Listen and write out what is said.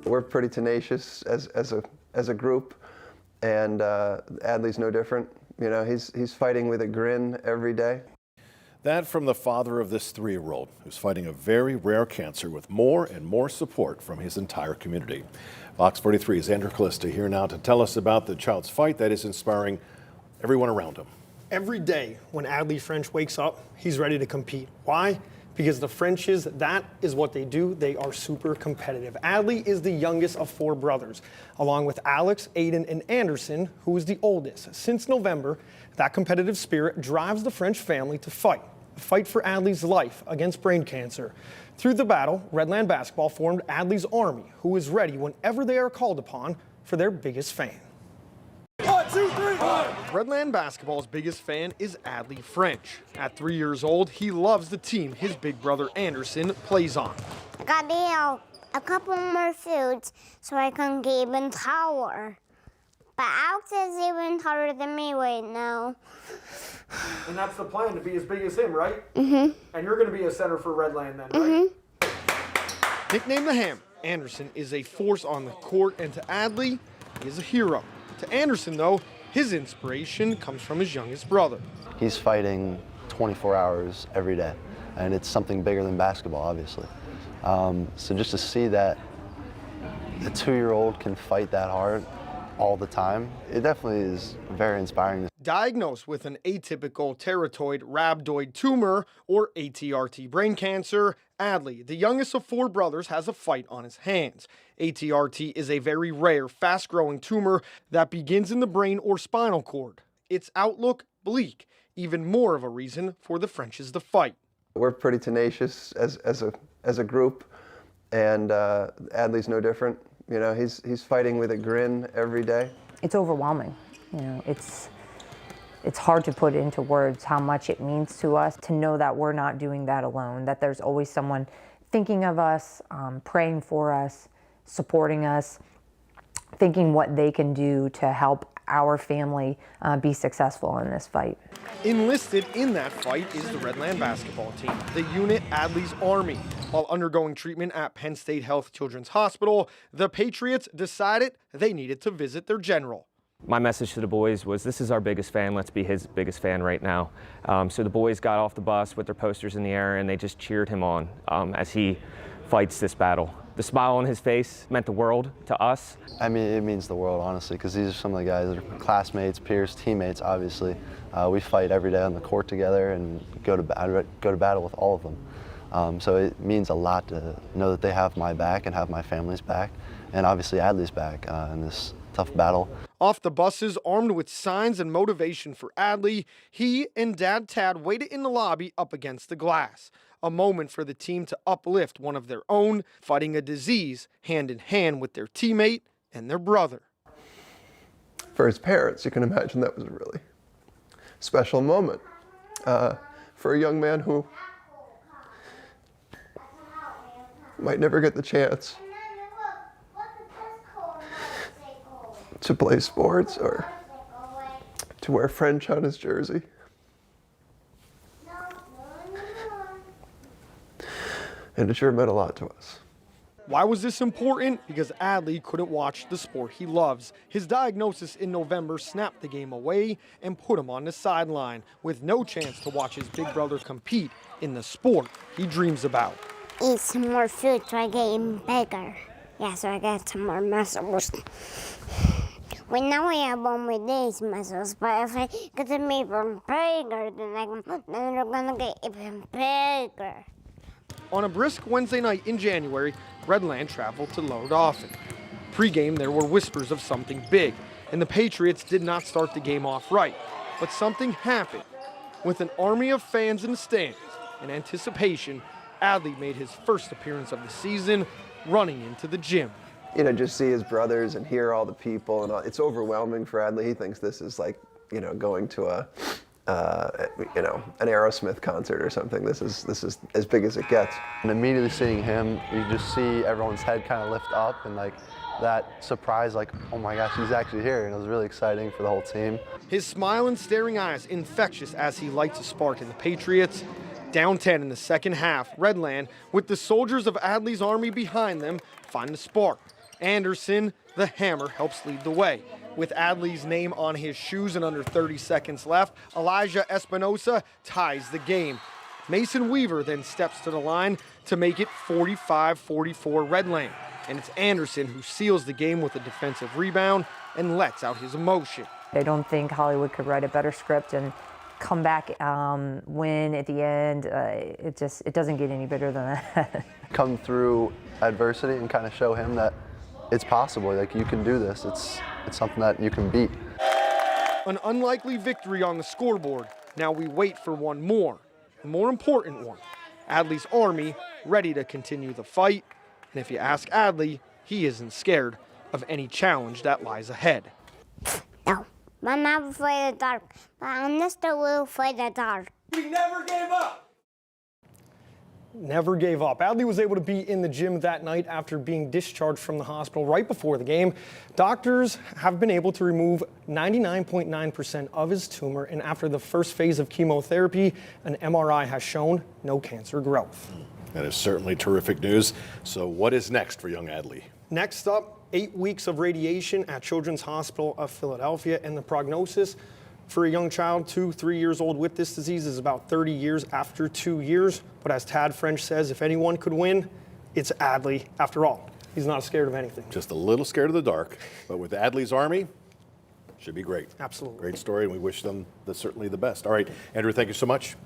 We're pretty tenacious as a group, and Adley's no different. You know, he's fighting with a grin every day. That from the father of this 3-year-old who's fighting a very rare cancer with more and more support from his entire community. Fox 43's Andrew Callista here now to tell us about the child's fight that is inspiring everyone around him. Every day when Adley French wakes up, he's ready to compete. Why? Because the Frenches, that is what they do. They are super competitive. Adley is the youngest of 4 brothers, along with Alex, Aiden, and Anderson, who is the oldest. Since November, that competitive spirit drives the French family to fight. A fight for Adley's life against brain cancer. Through the battle, Redland Basketball formed Adley's Army, who is ready whenever they are called upon for their biggest fan. 1, 2, 3, 1. Redland Basketball's biggest fan is Adley French. At 3 years old, he loves the team his big brother Anderson plays on. I got a couple more foods so I can get even taller. But Alex is even taller than me right now. And that's the plan, to be as big as him, right? Mm-hmm. And you're going to be a center for Redland then, right? Mm-hmm. Nicknamed the Ham, Anderson is a force on the court, and to Adley, he is a hero. To Anderson, though, his inspiration comes from his youngest brother. He's fighting 24 hours every day, and it's something bigger than basketball, obviously. So just to see that a 2-year-old can fight that hard all the time, it definitely is very inspiring. Diagnosed with an atypical teratoid rhabdoid tumor, or ATRT brain cancer, Adley, the youngest of 4 brothers, has a fight on his hands. ATRT is a very rare, fast-growing tumor that begins in the brain or spinal cord. Its outlook, bleak, even more of a reason for the Frenches to fight. We're pretty tenacious as a group, and Adley's no different. You know, he's fighting with a grin every day. It's overwhelming. You know, it's hard to put into words how much it means to us to know that we're not doing that alone, that there's always someone thinking of us, praying for us, supporting us, thinking what they can do to help our family be successful in this fight. Enlisted in that fight is the Redland Basketball team, the unit Adley's Army. While undergoing treatment at Penn State Health Children's Hospital, the Patriots decided they needed to visit their general. My message to the boys was, this is our biggest fan, let's be his biggest fan right now. So the boys got off the bus with their posters in the air and they just cheered him on as he fights this battle. The smile on his face meant the world to us. I mean, it means the world, honestly, because these are some of the guys that are classmates, peers, teammates, obviously. We fight every day on the court together and go to battle with all of them. So it means a lot to know that they have my back and have my family's back, and obviously Adley's back in this tough battle. Off the buses, armed with signs and motivation for Adley, he and Dad Tad waited in the lobby up against the glass. A moment for the team to uplift one of their own, fighting a disease hand in hand with their teammate and their brother. For his parents, you can imagine that was a really special moment for a young man who might never get the chance to play sports or to wear French on his jersey. And it sure meant a lot to us. Why was this important? Because Adley couldn't watch the sport he loves. His diagnosis in November snapped the game away and put him on the sideline with no chance to watch his big brother compete in the sport he dreams about. Eat some more food so I get even bigger. Yeah, so I get some more muscles. Well, now I have only these muscles, but if I get them even bigger, then they're gonna get even bigger. On a brisk Wednesday night in January, Redland traveled to Lower Dauphin. Pre-game, there were whispers of something big, and the Patriots did not start the game off right. But something happened. With an army of fans in the stands and anticipation, Adley made his first appearance of the season, running into the gym. You know, just see his brothers and hear all the people, and it's overwhelming for Adley. He thinks this is like, you know, going to a you know, an Aerosmith concert or something. This is as big as it gets. And immediately seeing him, you just see everyone's head kind of lift up, and like that surprise, like, oh my gosh, he's actually here, and it was really exciting for the whole team. His smile and staring eyes infectious as he lights a spark in the Patriots. Down 10 in the second half, Redland, with the soldiers of Adley's Army behind them, find the spark. Anderson, the hammer, helps lead the way. With Adley's name on his shoes and under 30 seconds left, Elijah Espinosa ties the game. Mason Weaver then steps to the line to make it 45-44 Redland. And it's Anderson who seals the game with a defensive rebound and lets out his emotion. I don't think Hollywood could write a better script and come back, win at the end. It doesn't get any better than that. Come through adversity and kind of show him that it's possible. Like, you can do this. It's something that you can beat. An unlikely victory on the scoreboard. Now we wait for one more, a more important one. Adley's Army ready to continue the fight. And if you ask Adley, he isn't scared of any challenge that lies ahead. No, I'm not afraid of the dark, but I'm just a little afraid of the dark. We never gave up. Never gave up. Adley was able to be in the gym that night after being discharged from the hospital right before the game. Doctors have been able to remove 99.9% of his tumor, and after the first phase of chemotherapy, an MRI has shown no cancer growth. That is certainly terrific news. So what is next for young Adley? Next up, 8 weeks of radiation at Children's Hospital of Philadelphia, and the prognosis for a young child 2-3 years old with this disease is about 30 years after 2 years. But as Tad French says, if anyone could win, it's Adley. After all, he's not scared of anything. Just a little scared of the dark, but with Adley's Army, should be great. Absolutely. Great story, and we wish them certainly the best. All right, Andrew, thank you so much.